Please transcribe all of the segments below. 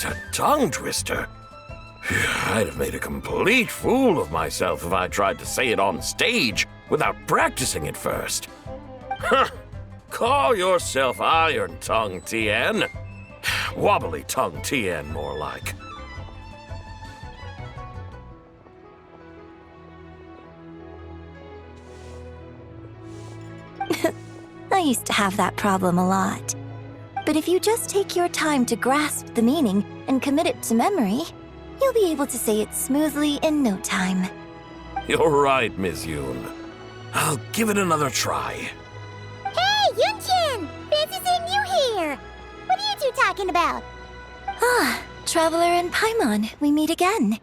What a tongue twister. I'd have made a complete fool of myself if I tried to say it on stage without practicing it first. Huh. Call yourself Iron Tongue, Tien. Wobbly Tongue, Tien, more like. I used to have that problem a lot. But if you just take your time to grasp the meaning and commit it to memory, you'll be able to say it smoothly in no time. You're right, Miss Yoon. I'll give it another try. Hey, Yunchin! Fancy seeing you here! What are you two talking about? Ah, Traveler and Paimon, we meet again.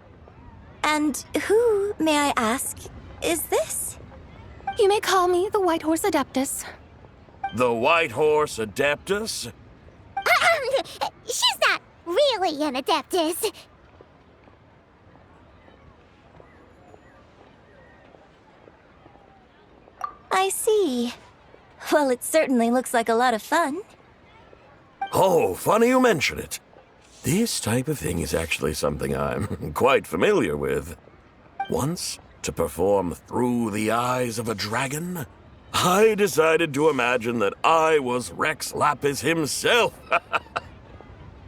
And who, may I ask, is this? You may call me the White Horse Adeptus. The White Horse Adeptus? She's not really an Adeptus. I see. Well, it certainly looks like a lot of fun. Oh, funny you mention it. This type of thing is actually something I'm quite familiar with. Once, to perform Through the Eyes of a Dragon, I decided to imagine that I was Rex Lapis himself.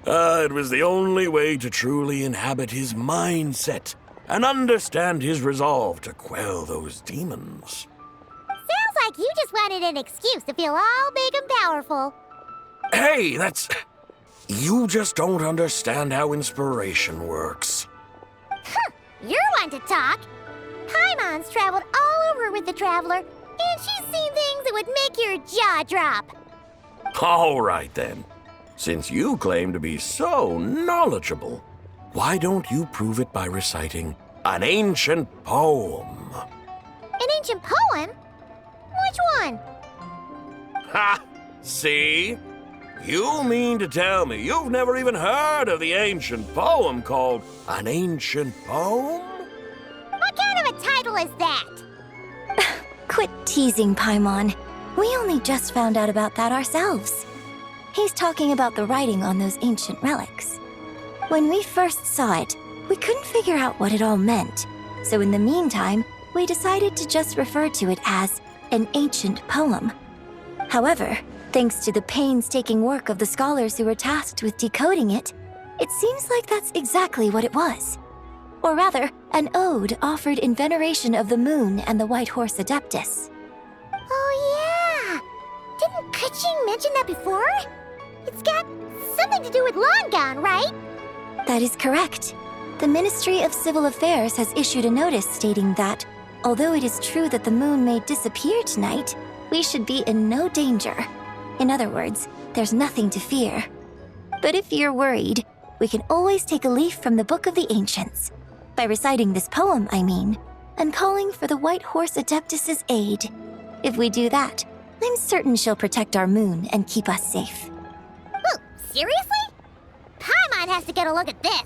It was the only way to truly inhabit his mindset and understand his resolve to quell those demons. Sounds like you just wanted an excuse to feel all big and powerful. Hey, you just don't understand how inspiration works. You're one to talk. Paimon's traveled all over with the Traveler, and she's seen things that would make your jaw drop. All right, then. Since you claim to be so knowledgeable, why don't you prove it by reciting an ancient poem? An ancient poem? Which one? Ha! See? You mean to tell me you've never even heard of the ancient poem called An Ancient Poem? What kind of a title is that? Quit teasing, Paimon. We only just found out about that ourselves. He's talking about the writing on those ancient relics. When we first saw it, we couldn't figure out what it all meant. So in the meantime, we decided to just refer to it as an ancient poem. However, thanks to the painstaking work of the scholars who were tasked with decoding it, it seems like that's exactly what it was. Or rather, an ode offered in veneration of the moon and the White Horse Adeptus. Oh yeah! Didn't Kuching mention that before? It's got something to do with Longon, right? That is correct. The Ministry of Civil Affairs has issued a notice stating that, although it is true that the moon may disappear tonight, we should be in no danger. In other words, there's nothing to fear. But if you're worried, we can always take a leaf from the Book of the Ancients. By reciting this poem, I mean, and calling for the White Horse Adeptus's aid. If we do that, I'm certain she'll protect our moon and keep us safe. Oh, seriously? Paimon has to get a look at this.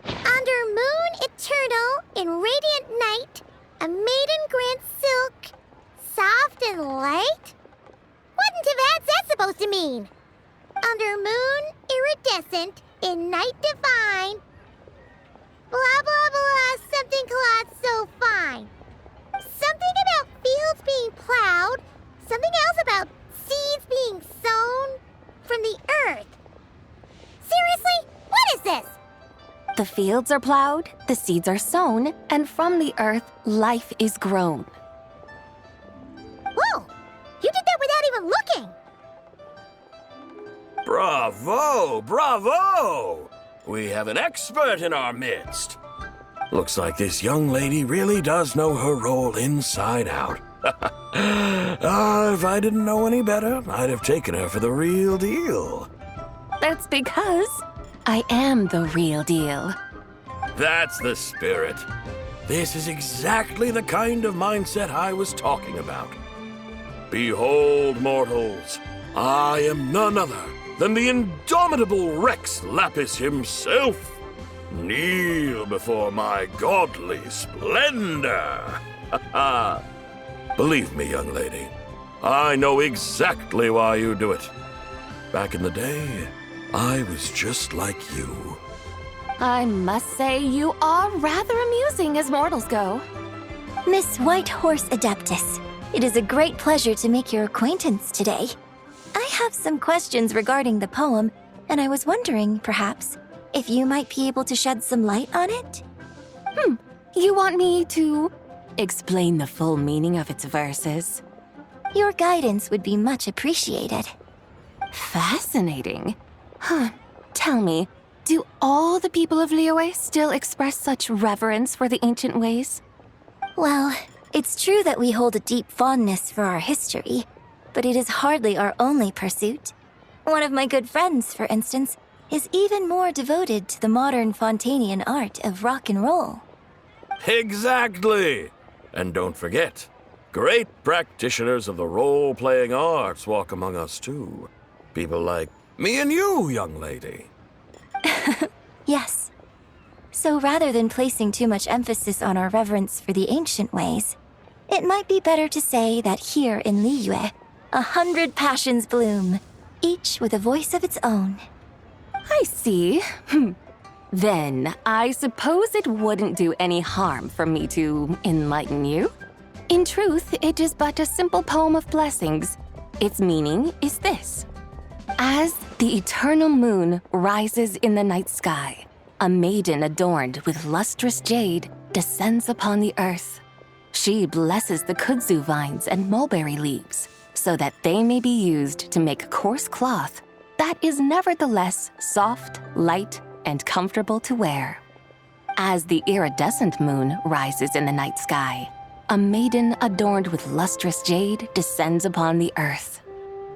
Under moon eternal, in radiant night, a maiden grants silk, soft and light? What in Tibet's that supposed to mean? Under moon iridescent, in night divine, blah blah blah, something cloth so fine. Something about fields being plowed, something else about seeds being sown from the earth. Seriously? What is this? The fields are plowed, the seeds are sown, and from the earth, life is grown. Whoa! You did that without even looking! Bravo! Bravo! We have an expert in our midst. Looks like this young lady really does know her role inside out. If I didn't know any better, I'd have taken her for the real deal. That's because I am the real deal. That's the spirit. This is exactly the kind of mindset I was talking about. Behold, mortals, I am none other than the indomitable Rex Lapis himself. Kneel before my godly splendor. Believe me, young lady, I know exactly why you do it. Back in the day, I was just like you. I must say you are rather amusing as mortals go. Miss Whitehorse Adeptus, it is a great pleasure to make your acquaintance today. I have some questions regarding the poem, and I was wondering, perhaps, if you might be able to shed some light on it? You want me to explain the full meaning of its verses? Your guidance would be much appreciated. Fascinating. Tell me, do all the people of Liyue still express such reverence for the ancient ways? Well, it's true that we hold a deep fondness for our history, but it is hardly our only pursuit. One of my good friends, for instance, is even more devoted to the modern Fontanian art of rock and roll. Exactly! And don't forget, great practitioners of the role-playing arts walk among us too. People like me and you, young lady. Yes. So rather than placing too much emphasis on our reverence for the ancient ways, it might be better to say that here in Liyue, 100 passions bloom, each with a voice of its own. I see. Then, I suppose it wouldn't do any harm for me to enlighten you. In truth, it is but a simple poem of blessings. Its meaning is this. As the eternal moon rises in the night sky, a maiden adorned with lustrous jade descends upon the earth. She blesses the kudzu vines and mulberry leaves so that they may be used to make coarse cloth that is nevertheless soft, light, and comfortable to wear. As the iridescent moon rises in the night sky, a maiden adorned with lustrous jade descends upon the earth.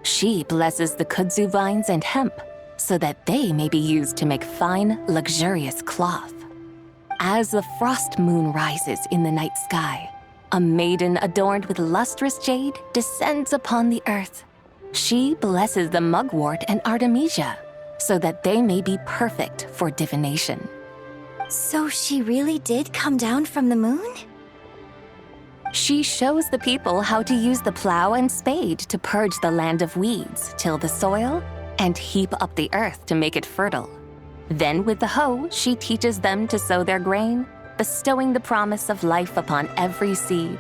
She blesses the kudzu vines and hemp so that they may be used to make fine, luxurious cloth. As the frost moon rises in the night sky, a maiden adorned with lustrous jade descends upon the earth. She blesses the mugwort and artemisia so that they may be perfect for divination. So she really did come down from the moon? She shows the people how to use the plow and spade to purge the land of weeds, till the soil, and heap up the earth to make it fertile. Then with the hoe, she teaches them to sow their grain, bestowing the promise of life upon every seed.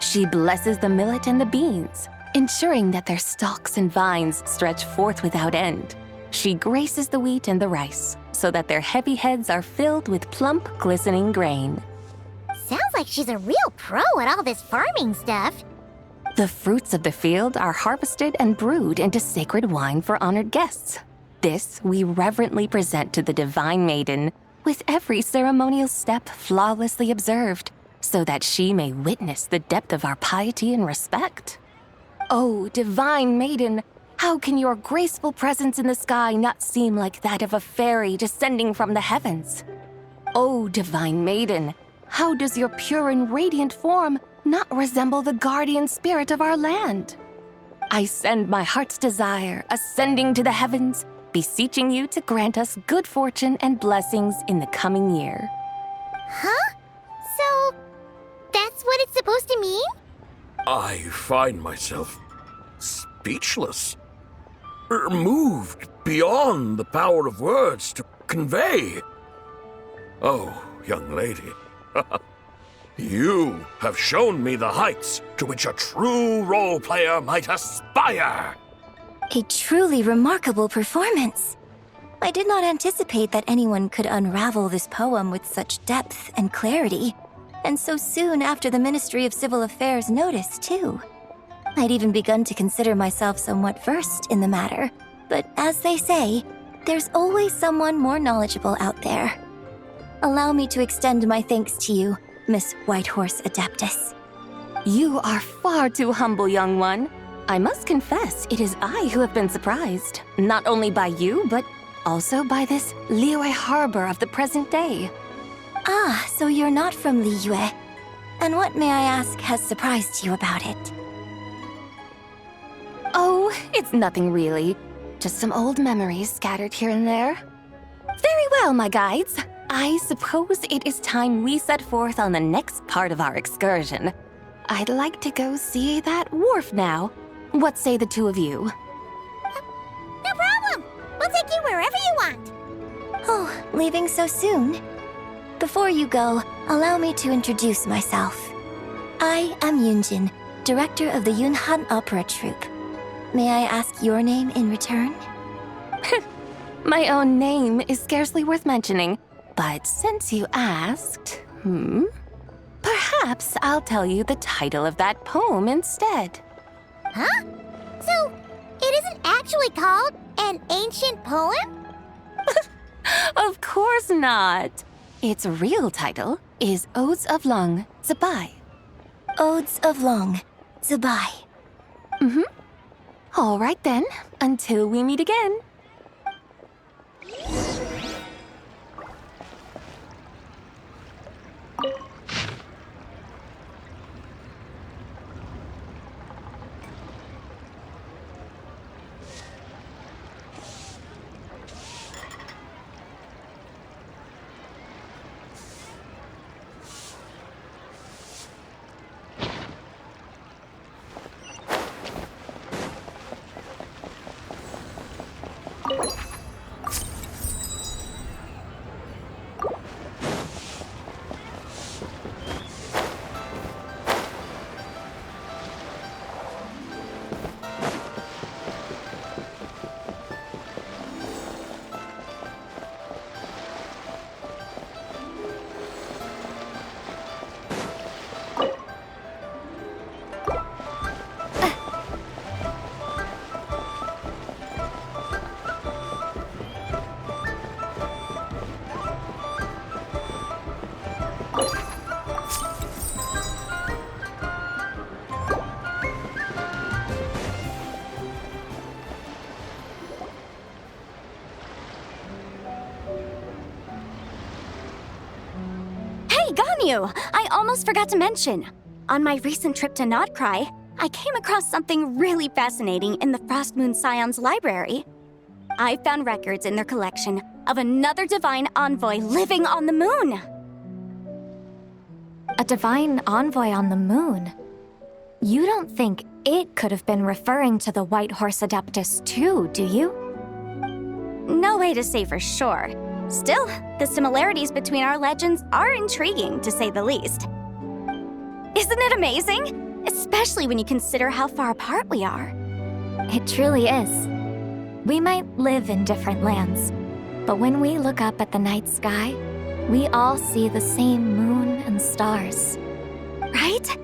She blesses the millet and the beans, ensuring that their stalks and vines stretch forth without end. She graces the wheat and the rice, so that their heavy heads are filled with plump, glistening grain. Sounds like she's a real pro at all this farming stuff. The fruits of the field are harvested and brewed into sacred wine for honored guests. This we reverently present to the divine maiden, with every ceremonial step flawlessly observed, so that she may witness the depth of our piety and respect. Oh, divine maiden, how can your graceful presence in the sky not seem like that of a fairy descending from the heavens? Oh, divine maiden, how does your pure and radiant form not resemble the guardian spirit of our land? I send my heart's desire, ascending to the heavens, beseeching you to grant us good fortune and blessings in the coming year. Huh? So, that's what it's supposed to mean? I find myself speechless, moved beyond the power of words to convey. Oh, young lady, you have shown me the heights to which a true role player might aspire. A truly remarkable performance. I did not anticipate that anyone could unravel this poem with such depth and clarity, and so soon after the Ministry of Civil Affairs noticed, too. I'd even begun to consider myself somewhat versed in the matter, but as they say, there's always someone more knowledgeable out there. Allow me to extend my thanks to you, Miss Whitehorse Adeptus. You are far too humble, young one. I must confess, it is I who have been surprised, not only by you, but also by this Liyue harbor of the present day. Ah, so you're not from Liyue. And what, may I ask, has surprised you about it? Oh, it's nothing really. Just some old memories scattered here and there. Very well, my guides. I suppose it is time we set forth on the next part of our excursion. I'd like to go see that wharf now. What say the two of you? No problem. We'll take you wherever you want. Oh, leaving so soon? Before you go, allow me to introduce myself. I am Yunjin, director of the Yunhan Opera Troupe. May I ask your name in return? My own name is scarcely worth mentioning, but since you asked, perhaps I'll tell you the title of that poem instead. Huh? So, it isn't actually called an ancient poem? Of course not. Its real title is Odes of Long Zabai. Odes of Long Zabai. All right then, until we meet again. I almost forgot to mention. On my recent trip to Nodcry, I came across something really fascinating in the Frost Moon Scion's library. I found records in their collection of another divine envoy living on the moon. A divine envoy on the moon? You don't think it could have been referring to the White Horse Adeptus too, do you? No way to say for sure. Still, the similarities between our legends are intriguing, to say the least. Isn't it amazing? Especially when you consider how far apart we are. It truly is. We might live in different lands, but when we look up at the night sky, we all see the same moon and stars. Right?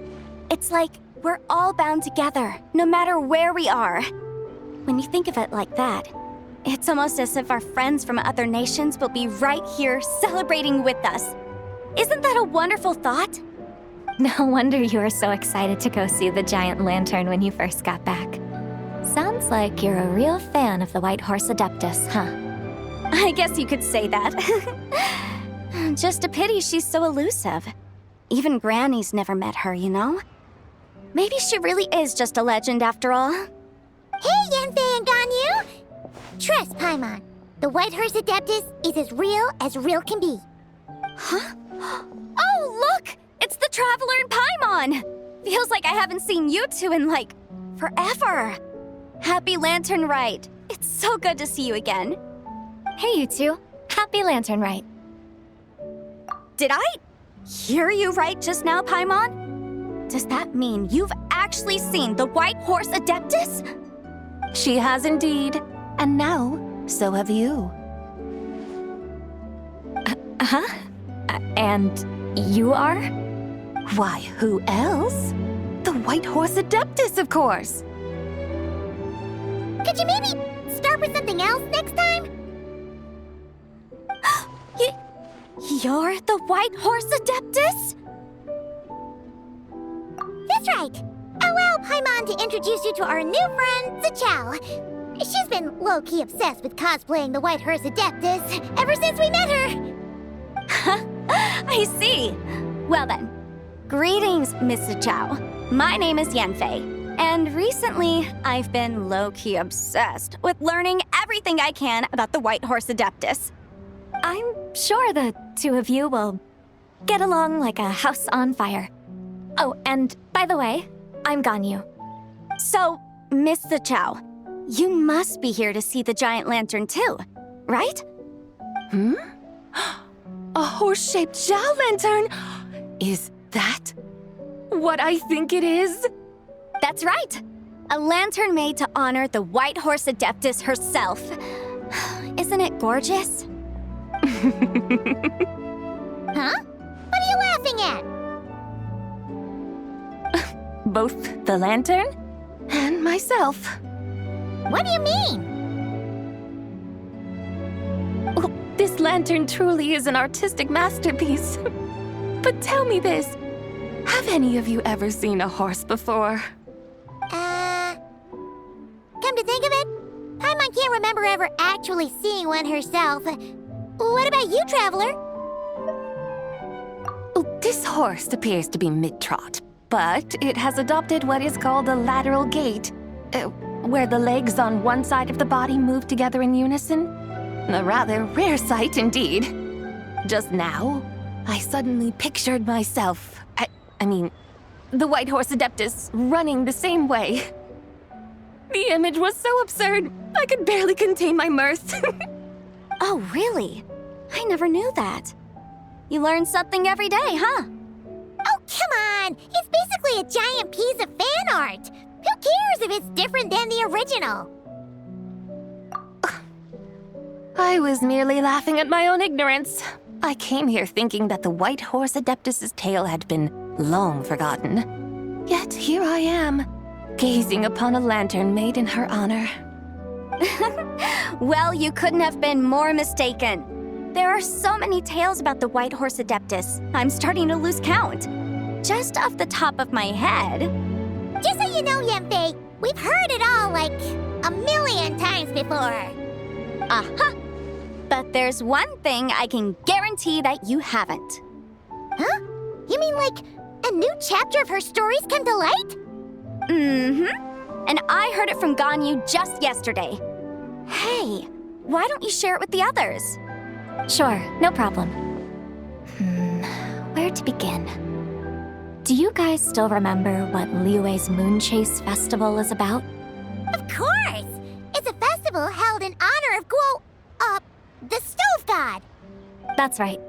It's like we're all bound together, no matter where we are. When you think of it like that, it's almost as if our friends from other nations will be right here celebrating with us. Isn't that a wonderful thought? No wonder you were so excited to go see the giant lantern when you first got back. Sounds like you're a real fan of the White Horse Adeptus, huh? I guess you could say that. Just a pity she's so elusive. Even Granny's never met her, you know? Maybe she really is just a legend after all. Hey, Yanfei and Ganyu! Trust, Paimon. The White Horse Adeptus is as real can be. Huh? Oh, look! It's the Traveler and Paimon! Feels like I haven't seen you two in, like, forever. Happy Lantern Rite. It's so good to see you again. Hey, you two. Happy Lantern Rite. Did I hear you right just now, Paimon? Does that mean you've actually seen the White Horse Adeptus? She has indeed. And now, so have you. And you are? Why, who else? The White Horse Adeptus, of course. Could you maybe start with something else next time? You're the White Horse Adeptus? That's right. Allow Paimon to introduce you to our new friend, Zichao. She's been low-key obsessed with cosplaying the White Horse Adeptus ever since we met her. I see. Well then, greetings, Miss Zichao. My name is Yanfei. And recently, I've been low-key obsessed with learning everything I can about the White Horse Adeptus. I'm sure the two of you will get along like a house on fire. Oh, and by the way, I'm Ganyu. So, Mr. Chow, you must be here to see the giant lantern too, right? A horse-shaped Zhao lantern? Is that what I think it is? That's right! A lantern made to honor the White Horse Adeptus herself. Isn't it gorgeous? Huh? What are you laughing at? Both the lantern and myself. What do you mean? Oh, this lantern truly is an artistic masterpiece. But tell me this, have any of you ever seen a horse before? Come to think of it, Paimon can't remember ever actually seeing one herself. What about you, Traveler? Oh, this horse appears to be mid-trot, but it has adopted what is called a lateral gait, where the legs on one side of the body move together in unison. A rather rare sight indeed. Just now, I suddenly pictured myself, I mean, the White Horse Adeptus running the same way. The image was so absurd, I could barely contain my mirth. Oh, really? I never knew that. You learn something every day, huh? Oh, come on! It's basically a giant piece of fan art! Who cares if it's different than the original? I was merely laughing at my own ignorance. I came here thinking that the White Horse Adeptus's tale had been long forgotten. Yet here I am, gazing upon a lantern made in her honor. Well, you couldn't have been more mistaken. There are so many tales about the White Horse Adeptus, I'm starting to lose count. Just off the top of my head... Just so you know, Yanfei, we've heard it all like a million times before. Aha! But there's one thing I can guarantee that you haven't. Huh? You mean like a new chapter of her stories come to light? Mm-hmm. And I heard it from Ganyu just yesterday. Hey, why don't you share it with the others? Sure, no problem. Where to begin? Do you guys still remember what Liyue's Moon Chase Festival is about? Of course! It's a festival held in honor of the Stove God. That's right.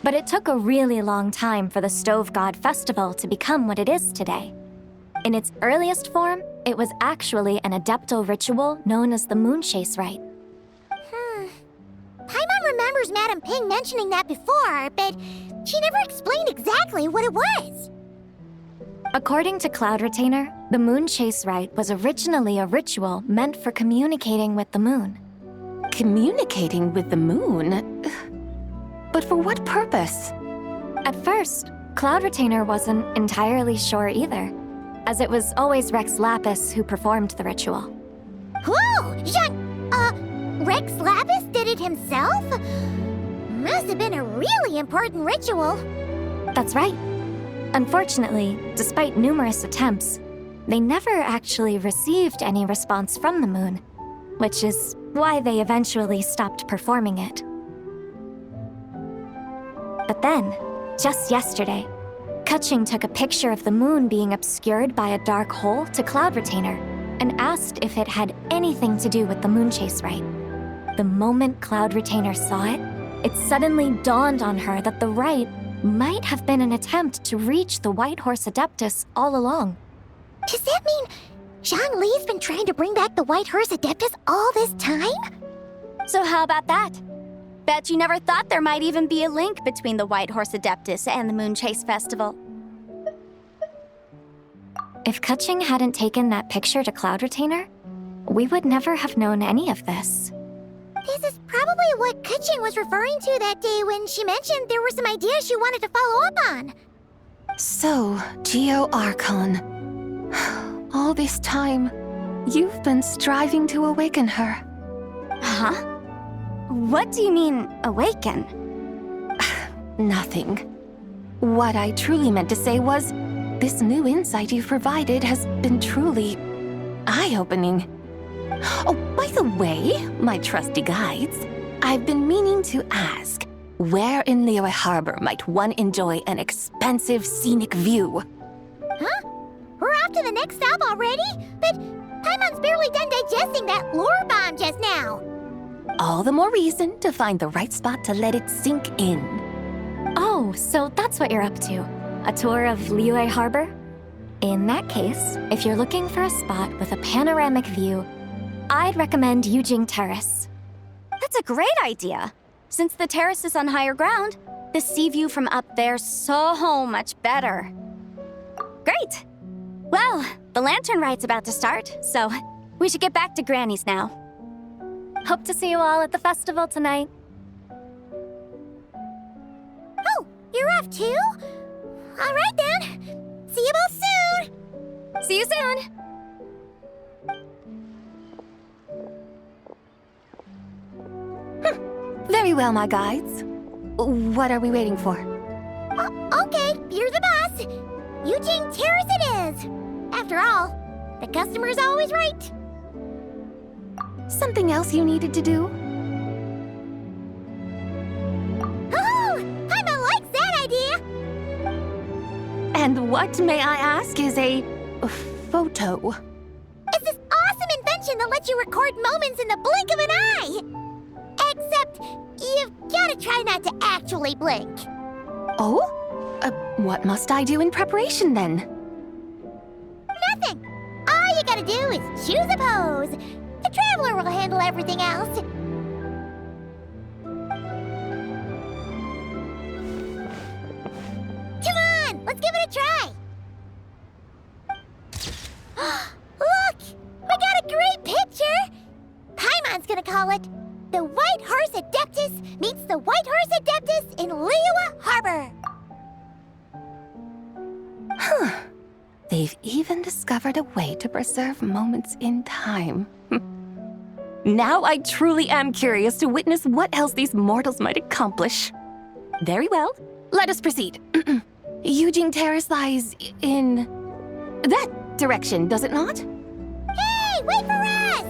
But it took a really long time for the Stove God Festival to become what it is today. In its earliest form, it was actually an adeptal ritual known as the Moon Chase Rite. Paimon remembers Madame Ping mentioning that before, but she never explained exactly what it was. According to Cloud Retainer, the Moon Chase Rite was originally a ritual meant for communicating with the moon. Communicating with the moon? But for what purpose? At first, Cloud Retainer wasn't entirely sure either, as it was always Rex Lapis who performed the ritual. Whoa! Rex Lapis did it himself? Must have been a really important ritual. That's right. Unfortunately, despite numerous attempts, they never actually received any response from the moon, which is why they eventually stopped performing it. But then, just yesterday, Kaching took a picture of the moon being obscured by a dark hole to Cloud Retainer and asked if it had anything to do with the Moon Chase Rite. The moment Cloud Retainer saw it, it suddenly dawned on her that the rite might have been an attempt to reach the White Horse Adeptus all along. Does that mean Zhang Li's been trying to bring back the White Horse Adeptus all this time? So how about that? Bet you never thought there might even be a link between the White Horse Adeptus and the Moon Chase Festival. If Kaching hadn't taken that picture to Cloud Retainer, we would never have known any of this. This is probably what Kaching was referring to that day when she mentioned there were some ideas she wanted to follow up on. So, Geo Archon. All this time, you've been striving to awaken her. Huh? What do you mean, awaken? Nothing. What I truly meant to say was, this new insight you've provided has been truly eye-opening. Oh, by the way, my trusty guides, I've been meaning to ask, where in Liyue Harbor might one enjoy an expansive scenic view? Huh? We're off to the next stop already? But Paimon's barely done digesting that lore bomb just now. All the more reason to find the right spot to let it sink in. Oh, so that's what you're up to. A tour of Liyue Harbor? In that case, if you're looking for a spot with a panoramic view, I'd recommend Yujing Terrace. That's a great idea. Since the terrace is on higher ground, the sea view from up there's so much better. Great! Well, the lantern rite's about to start, so we should get back to Granny's now. Hope to see you all at the festival tonight. Oh, you're off too? All right then. See you both soon. See you soon! Very well, my guides. What are we waiting for? Okay, you're the boss. Eugene Terrace it is. After all, the customer's always right. Something else you needed to do? Oh, Paimon likes that idea. And what, may I ask, is a photo? It's this awesome invention that lets you record moments in the blink of an eye. Except, you've got to try not to actually blink. Oh? What must I do in preparation then? Nothing. All you gotta do is choose a pose. The Traveler will handle everything else. Come on, let's give it a try. Look, we got a great picture. Paimon's gonna call it The White Horse Adeptus Meets the White Horse Adeptus in Liyue Harbor. They've even discovered a way to preserve moments in time. Now I truly am curious to witness what else these mortals might accomplish. Very well, let us proceed. Eugene Terrace lies in that direction, does it not? Hey, wait for us!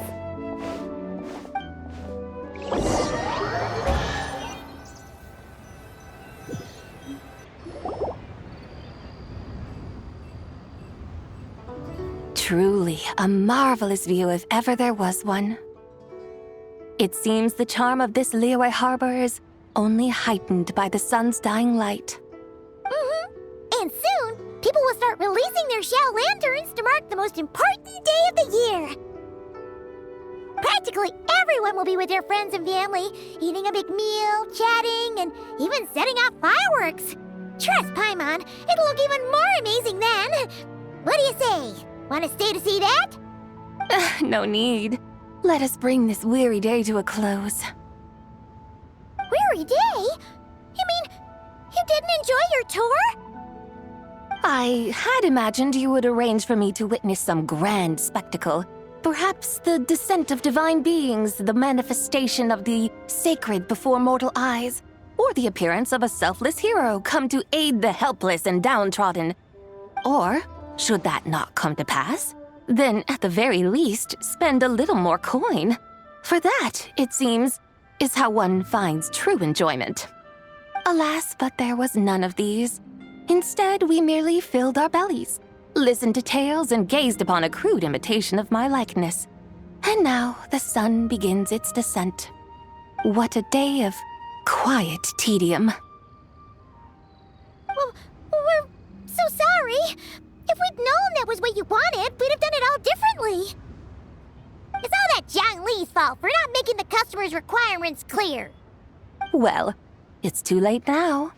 Truly a marvelous view if ever there was one. It seems the charm of this Liyue Harbor is only heightened by the sun's dying light. And soon, people will start releasing their shell lanterns to mark the most important day of the year. Practically everyone will be with their friends and family, eating a big meal, chatting, and even setting off fireworks. Trust Paimon, it'll look even more amazing then. What do you say? Want to stay to see that? No need. Let us bring this weary day to a close. Weary day? You mean you didn't enjoy your tour? I had imagined you would arrange for me to witness some grand spectacle. Perhaps the descent of divine beings, the manifestation of the sacred before mortal eyes, or the appearance of a selfless hero come to aid the helpless and downtrodden. Or, should that not come to pass, then at the very least spend a little more coin. For that, it seems, is how one finds true enjoyment. Alas, but there was none of these. Instead, we merely filled our bellies, listened to tales, and gazed upon a crude imitation of my likeness. And now the sun begins its descent. What a day of quiet tedium. Well, we're so sorry. If we'd known that was what you wanted, we'd have done it all differently. It's all that Zhang Li's fault for not making the customer's requirements clear. Well, it's too late now.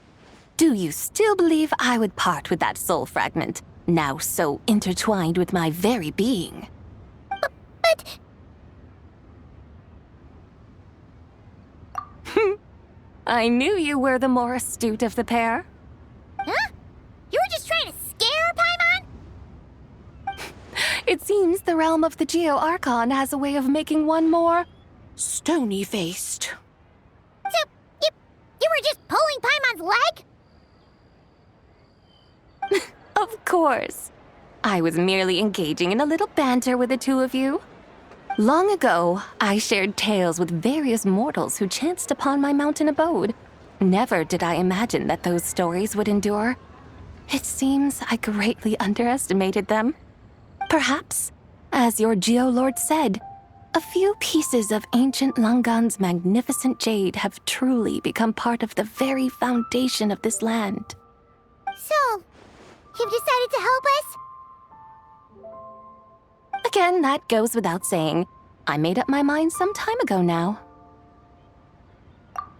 Do you still believe I would part with that soul fragment, now so intertwined with my very being? But... I knew you were the more astute of the pair. Huh? You were just trying to scare Paimon? It seems the realm of the Geo-Archon has a way of making one more stony-faced. So, you were just pulling Paimon's leg? Of course. I was merely engaging in a little banter with the two of you. Long ago, I shared tales with various mortals who chanced upon my mountain abode. Never did I imagine that those stories would endure. It seems I greatly underestimated them. Perhaps, as your Geolord said, a few pieces of ancient Langan's magnificent jade have truly become part of the very foundation of this land. So, you've decided to help us? Again, that goes without saying. I made up my mind some time ago now.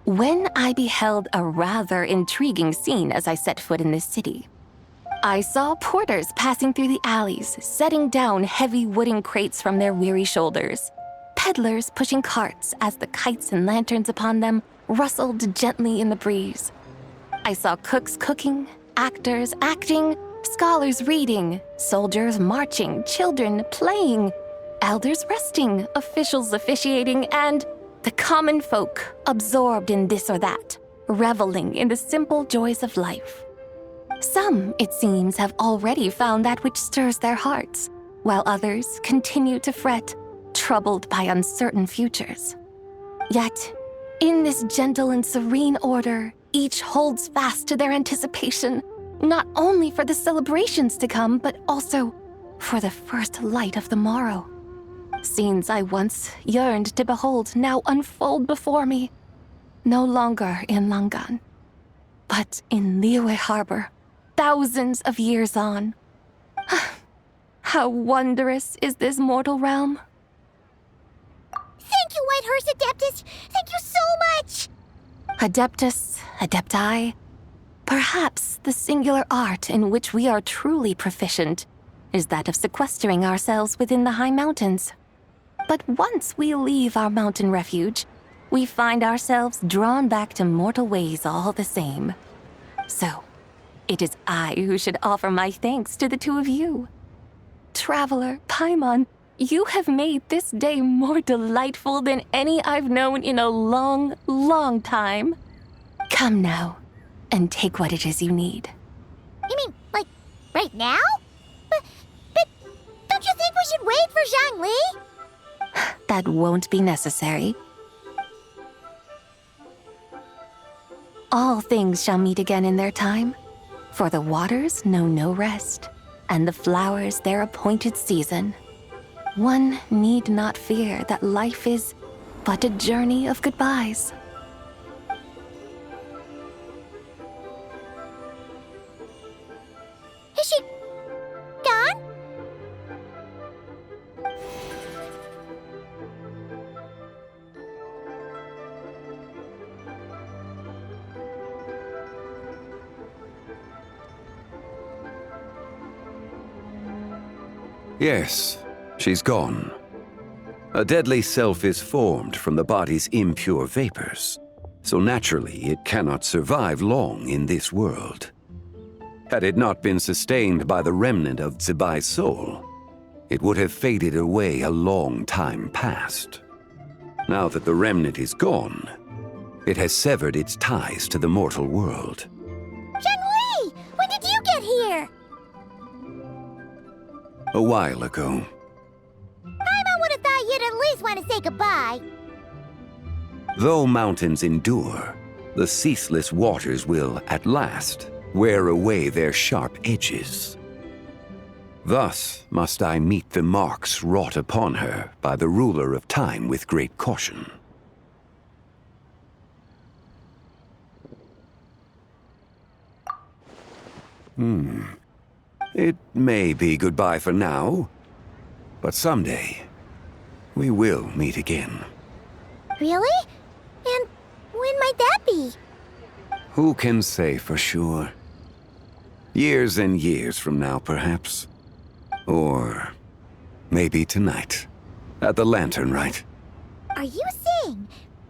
When I beheld a rather intriguing scene as I set foot in this city, I saw porters passing through the alleys, setting down heavy wooden crates from their weary shoulders, peddlers pushing carts as the kites and lanterns upon them rustled gently in the breeze. I saw cooks cooking, actors acting, scholars reading, soldiers marching, children playing, elders resting, officials officiating, and the common folk absorbed in this or that, reveling in the simple joys of life. Some, it seems, have already found that which stirs their hearts, while others continue to fret, troubled by uncertain futures. Yet, in this gentle and serene order, each holds fast to their anticipation, not only for the celebrations to come, but also for the first light of the morrow. Scenes I once yearned to behold now unfold before me, no longer in Langan, but in Liyue Harbor, thousands of years on. How wondrous is this mortal realm! Thank you, Whitehurst Adeptus! Thank you so much! Adeptus, Adepti, perhaps the singular art in which we are truly proficient is that of sequestering ourselves within the high mountains. But once we leave our mountain refuge, we find ourselves drawn back to mortal ways all the same. So, it is I who should offer my thanks to the two of you. Traveler, Paimon, you have made this day more delightful than any I've known in a long, long time. Come now, and take what it is you need. You mean, like, right now? But don't you think we should wait for Zhangli? That won't be necessary. All things shall meet again in their time, for the waters know no rest, and the flowers their appointed season. One need not fear that life is but a journey of goodbyes. Is she gone? Yes, she's gone. A deadly self is formed from the body's impure vapors, so naturally it cannot survive long in this world. Had it not been sustained by the remnant of Zibai's soul, it would have faded away a long time past. Now that the remnant is gone, it has severed its ties to the mortal world. Zhangli! When did you get here? A while ago. Paimon would have thought you'd at least want to say goodbye. Though mountains endure, the ceaseless waters will, at last, wear away their sharp edges. Thus must I meet the marks wrought upon her by the ruler of time with great caution. It may be goodbye for now, but someday we will meet again. Really? And when might that be? Who can say for sure? Years and years from now, perhaps. Or maybe tonight, at the lantern rite. Are you saying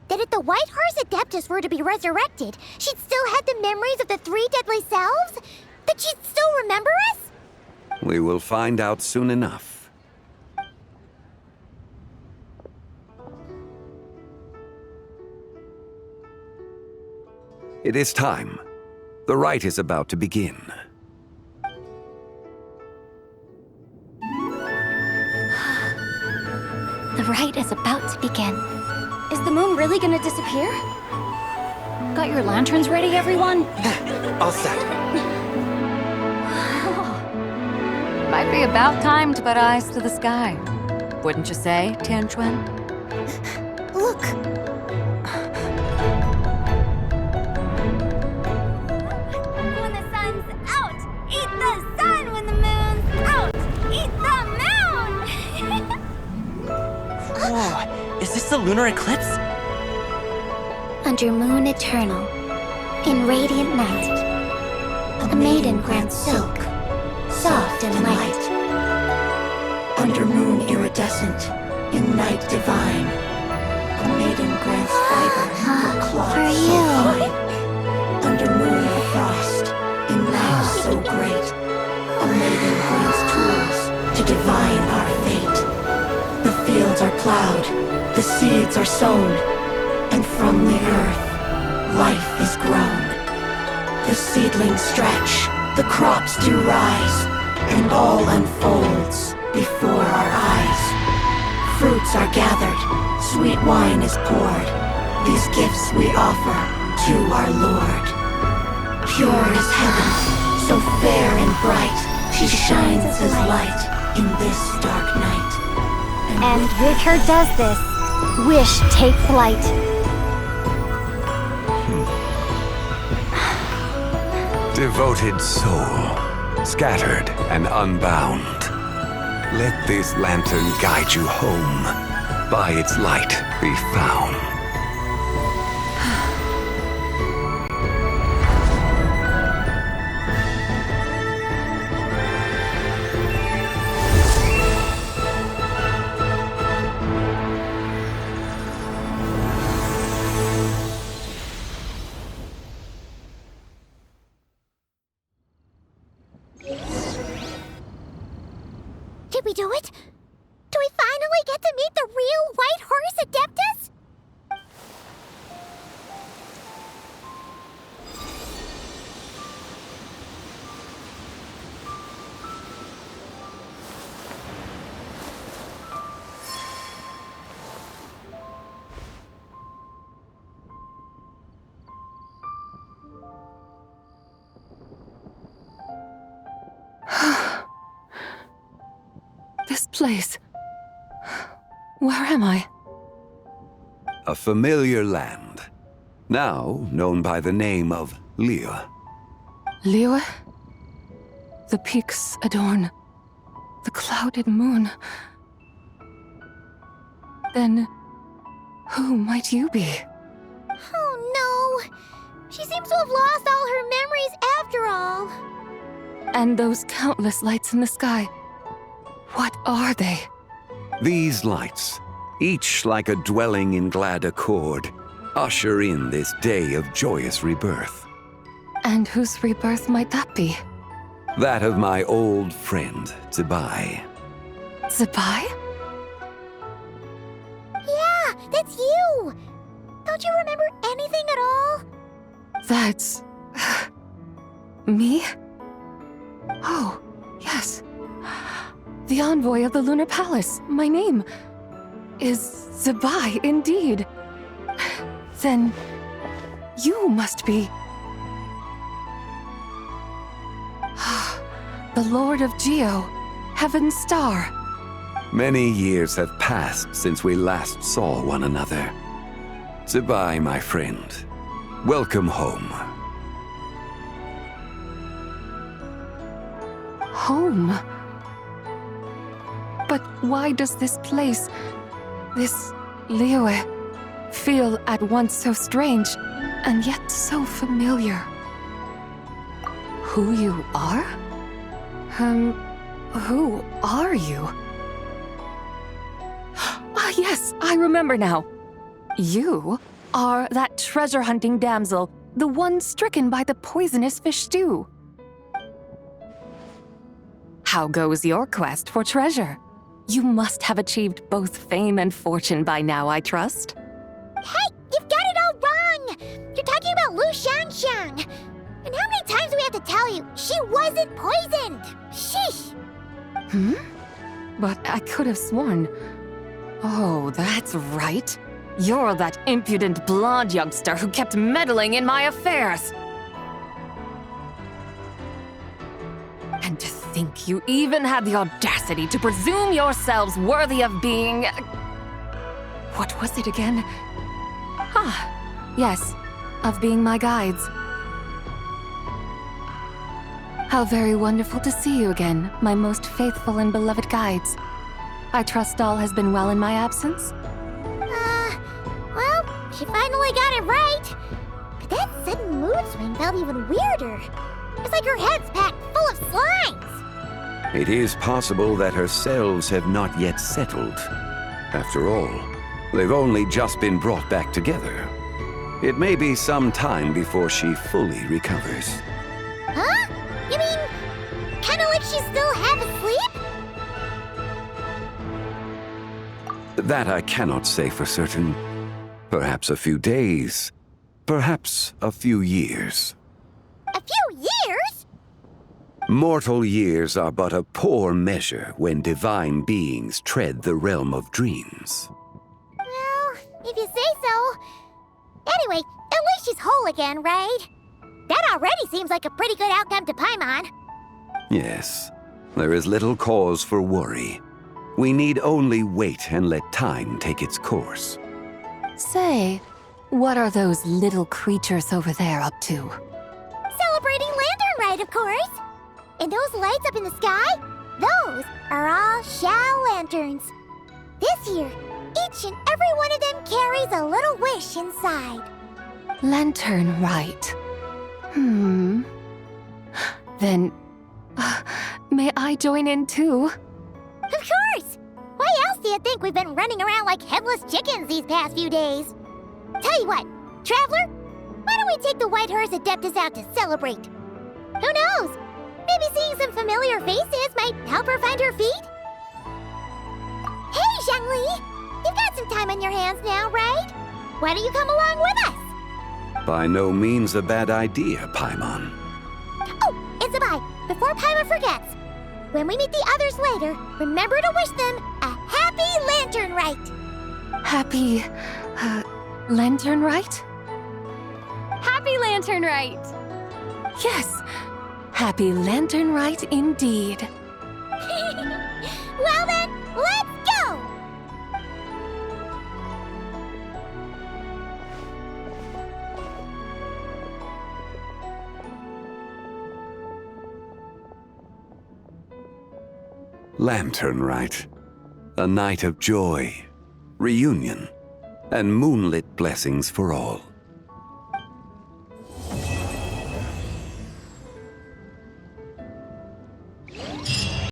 that if the Whitehurst Adeptus were to be resurrected, she'd still have the memories of the three deadly selves? That she'd still remember us? We will find out soon enough. It is time. The rite is about to begin. rite is about to begin. Is the moon really gonna disappear? Got your lanterns ready, everyone? All set. Might be about time to put eyes to the sky. Wouldn't you say, Tianchuan? Look! When the sun's out, eat the sun. When the moon's out, eat the moon. Whoa, is this the lunar eclipse? Under moon eternal, in radiant night, a maiden grants silk, soft and light. Under moon iridescent, in night divine, a maiden grants fiber, a cloth so fine. Under moon of frost, in night so great, a maiden grants tools to divine our fate. The fields are plowed, the seeds are sown, and from the earth, life is grown. The seedlings stretch, the crops do rise, and all unfolds before our eyes. Fruits are gathered, sweet wine is poured. These gifts we offer to our Lord. Pure as heaven, so fair and bright, she shines as light in this dark night. And with her does this, wish take flight. Devoted soul, scattered and unbound, let this lantern guide you home, by its light be found. Did we do it? Do we finally get to meet the real White Horse Adeptus? This place. Where am I? A familiar land, now known by the name of Liyue. Liyue? The peaks adorn the clouded moon. Then, who might you be? Oh no! She seems to have lost all her memories after all. And those countless lights in the sky. What are they? These lights, each like a dwelling in glad accord, usher in this day of joyous rebirth. And whose rebirth might that be? That of my old friend, Zibai. Zibai? Yeah, that's you! Don't you remember anything at all? That's... me? Oh, yes. The envoy of the Lunar Palace. My name is Zibai, indeed. Then you must be... the Lord of Geo, Heaven's Star. Many years have passed since we last saw one another. Zibai, my friend, welcome home. Home? But why does this place, this Liyue, feel at once so strange and yet so familiar? Who you are? Who are you? Ah, yes, I remember now. You are that treasure-hunting damsel, the one stricken by the poisonous fish stew. How goes your quest for treasure? You must have achieved both fame and fortune by now, I trust. Hey, you've got it all wrong! You're talking about Lu Xiangxiang! And how many times do we have to tell you? She wasn't poisoned! Sheesh! Hmm? But I could have sworn... Oh, that's right. You're that impudent blonde youngster who kept meddling in my affairs. And to think you even had the audacity to presume yourselves worthy of being... What was it again? Ah, yes, of being my guides. How very wonderful to see you again, my most faithful and beloved guides. I trust all has been well in my absence? Well, she finally got it right. But that sudden mood swing felt even weirder. It's like her head's packed full of slimes. It is possible that her cells have not yet settled. After all, they've only just been brought back together. It may be some time before she fully recovers. Huh? You mean, kinda like she's still half asleep? That I cannot say for certain. Perhaps a few days, perhaps a few years. A few years? Mortal years are but a poor measure when divine beings tread the realm of dreams. Well, if you say so. Anyway, at least she's whole again, right? That already seems like a pretty good outcome to Paimon. Yes, there is little cause for worry. We need only wait and let time take its course. Say, what are those little creatures over there up to? Celebrating Lantern Rite, of course. And those lights up in the sky, those are all Shao lanterns. This year, each and every one of them carries a little wish inside. Lantern Rite. Then, may I join in too? Of course! Why else do you think we've been running around like headless chickens these past few days? Tell you what, Traveler, why don't we take the White Hearse Adeptus out to celebrate? Who knows? Maybe seeing some familiar faces might help her find her feet? Hey, Zhangli! You've got some time on your hands now, right? Why don't you come along with us? By no means a bad idea, Paimon. Oh, and Sabai, before Paimon forgets, when we meet the others later, remember to wish them a happy Lantern Rite. Happy, Lantern Rite? Happy Lantern Rite! Yes, Happy Lantern Rite indeed. Well then, let's go! Lantern Rite. A night of joy, reunion, and moonlit blessings for all.